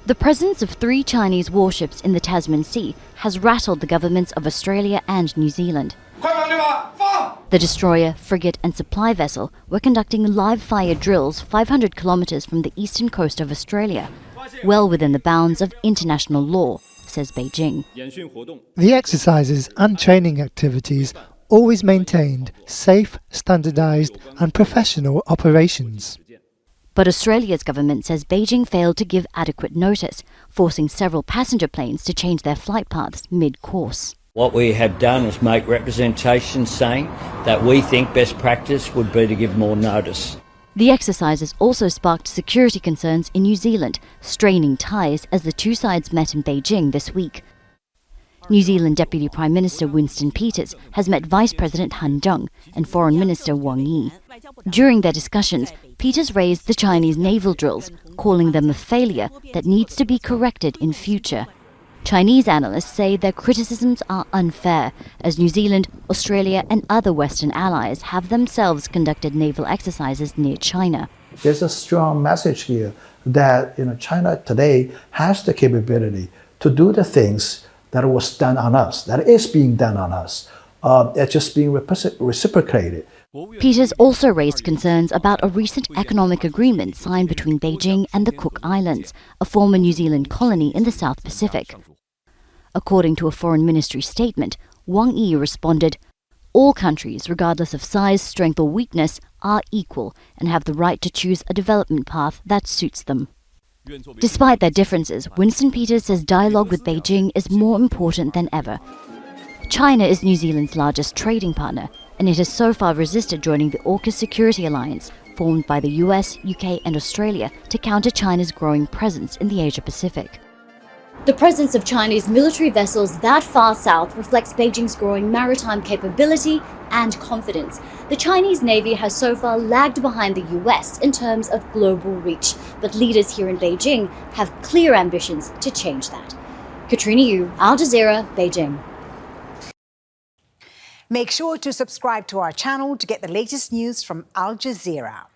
The presence of 3 Chinese warships in the Tasman Sea has rattled the governments of Australia and New Zealand. The destroyer, frigate and supply vessel were conducting live-fire drills 500 kilometres from the eastern coast of Australia, well within the bounds of international law, says Beijing. The exercises and training activities always maintained safe, standardised and professional operations. But Australia's government says Beijing failed to give adequate notice, forcing several passenger planes to change their flight paths mid-course. What we have done is make representations saying that we think best practice would be to give more notice. The exercises also sparked security concerns in New Zealand, straining ties as the two sides met in Beijing this week. New Zealand Deputy Prime Minister Winston has met Vice President Han Zheng and Foreign Minister Wang Yi. During their discussions, Peters raised the Chinese naval drills, calling them a failure that needs to be corrected in future. Chinese analysts say their criticisms are unfair, as New Zealand, Australia and other Western allies have themselves conducted naval exercises near China. There's a strong message here that China today has the capability to do the things that was done on us, that is being done on us. It's just being reciprocated. Peters also raised concerns about a recent economic agreement signed between Beijing and the Cook Islands, a former New Zealand colony in the South Pacific. According to a Foreign Ministry statement, Wang Yi responded, "All countries, regardless of size, strength or weakness, are equal and have the right to choose a development path that suits them." Despite their differences, Winston says dialogue with Beijing is more important than ever. China is New Zealand's largest trading partner, and it has so far resisted joining the AUKUS security alliance, formed by the US, UK and Australia to counter China's growing presence in the Asia-Pacific. The presence of Chinese military vessels that far south reflects Beijing's growing maritime capability and confidence. The Chinese Navy has so far lagged behind the US in terms of global reach, but leaders here in Beijing have clear ambitions to change that. Katrina, Al Jazeera, Beijing. Make sure to subscribe to our channel to get the latest news from Al Jazeera.